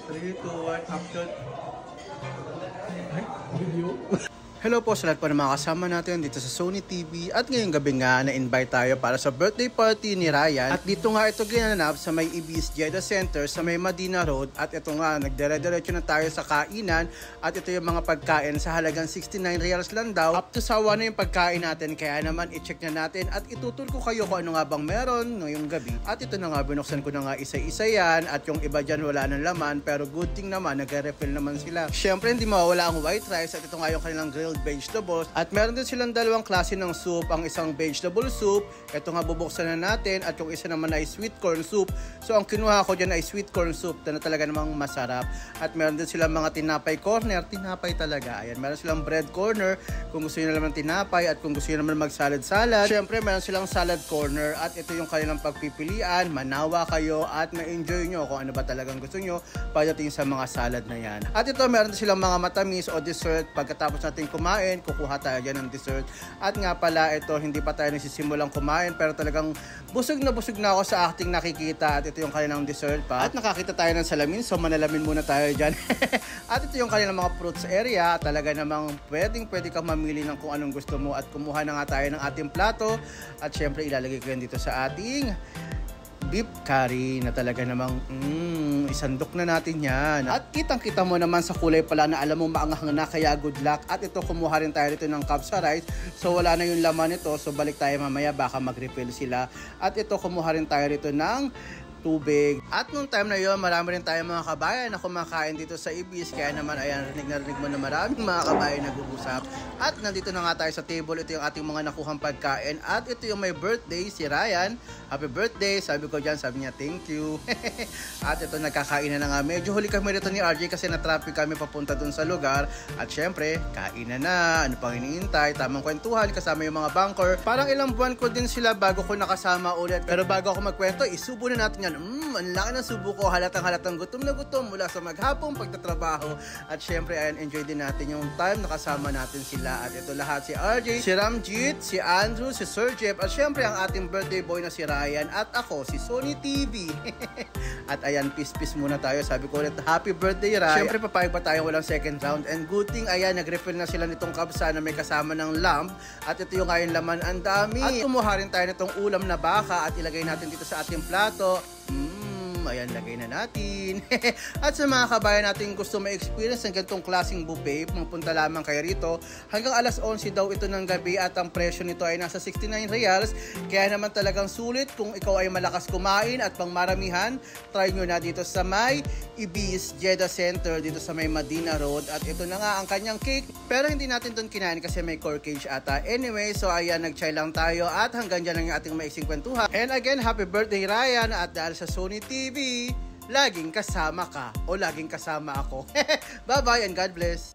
3, 2, 1, action. Ay, video. Hello po sa lahat po ng mga kasama natin dito sa Sony TV at ngayong gabi nga na-invite tayo para sa birthday party ni Ryan at dito nga ito ginanap sa may Ibis Jeddah Center sa may Medina Road at ito nga nagdire-diretso na tayo sa kainan at ito yung mga pagkain sa halagang 69 reals lang daw up to sawa na yung pagkain natin kaya naman i-check na natin at itutur ko kayo kung ano nga bang meron ngayong gabi at ito na nga binuksan ko na nga isa-isa yan at yung iba dyan wala ng laman pero good thing naman nagre-refill naman sila. Syempre hindi mawawala ang white rice at ito nga yung kanilang grilled vegetables at meron din silang dalawang klase ng soup, ang isang vegetable soup, ito nga bubuksan na natin at yung isa naman ay sweet corn soup. So ang kinuha ko dyan ay sweet corn soup na talaga namang masarap at meron din silang mga tinapay corner, tinapay talaga, ayan, meron silang bread corner kung gusto nyo naman tinapay at kung gusto nyo naman mag salad. Syempre meron silang salad corner at ito yung kanilang pagpipilian, manawa kayo at ma-enjoy nyo kung ano ba talagang gusto nyo pagdating sa mga salad na yan. At ito meron din silang mga matamis o dessert pagkatapos natin kumain, kukuha tayo dyan ng dessert. At nga pala ito, hindi pa tayo nagsisimulang kumain pero talagang busog na ako sa acting nakikita at ito yung kanilang dessert pa. At nakakita tayo ng salamin so manalamin muna tayo dyan. At ito yung kanilang mga fruits area, talaga namang pwede kang mamili ng kung anong gusto mo at kumuha na nga tayo ng ating plato at syempre ilalagay ko yan dito sa ating beef curry na talaga namang isandok na natin yan. At kitang-kita mo naman sa kulay pala na alam mo maanghang na kaya good luck. At ito kumuha rin tayo dito ng kapsa rice. So wala na yung laman nito. So balik tayo mamaya baka mag-refill sila. At ito kumuha rin tayo dito ng tubig. At nung time na yun, marami rin tayong mga kabayan na kumakain dito sa Ibis. Kaya naman, ayan, rinig mo na maraming mga kabayan nag-uusap. At nandito na nga tayo sa table. Ito yung ating mga nakuhang pagkain. At ito yung may birthday, si Ryan. Happy birthday. Sabi ko dyan, sabi niya, thank you. At ito, nagkakain na nga. Medyo huli kami dito ni RJ kasi na-traffic kami papunta dun sa lugar. At syempre, kain na. Ano pang iniintay? Tamang kwentuhan kasama yung mga banker. Parang ilang buwan ko din sila bago ko nakasama ulit. Pero bago ako magkwento, isubo na natin yan. Ang laki ng subo ko, halatang gutom na gutom mula sa maghapong pagtatrabaho. At syempre, ayan, enjoy din natin yung time nakasama natin sila. At ito lahat, si RJ, si Ramjit, si Andrew, si Sir Jeff, at syempre ang ating birthday boy na si Ryan, at ako, si Sony TV. At ayan, peace muna tayo. Sabi ko ulit, happy birthday, Ryan. Syempre, papayag pa tayong walang second round. And good thing, ayan, nag-refill na sila nitong kabsa na may kasama ng lamb. At ito yung ngayon laman, ang dami. At kumuha rin tayo nitong ulam na baka at ilagay natin dito sa ating plato. Ayan, lagay na natin. At sa mga kabayan natin gusto ma-experience ng ganitong klaseng buffet, pumunta lamang kayo rito. Hanggang alas 11 daw ito ng gabi at ang presyo nito ay nasa 69 reals. Kaya naman talagang sulit kung ikaw ay malakas kumain at pang maramihan. Try nyo na dito sa may Ibis Jeddah Center, dito sa may Medina Road. At ito na nga ang kanyang cake. Pero hindi natin doon kinain kasi may corkage ata. Anyway, so ayan, nag-chai lang tayo at hanggang dyan lang yung ating maiksing kwentuhan. And again, happy birthday Ryan, at dahil sa Sony TV, laging kasama ka o laging kasama ako. Bye-bye and God bless.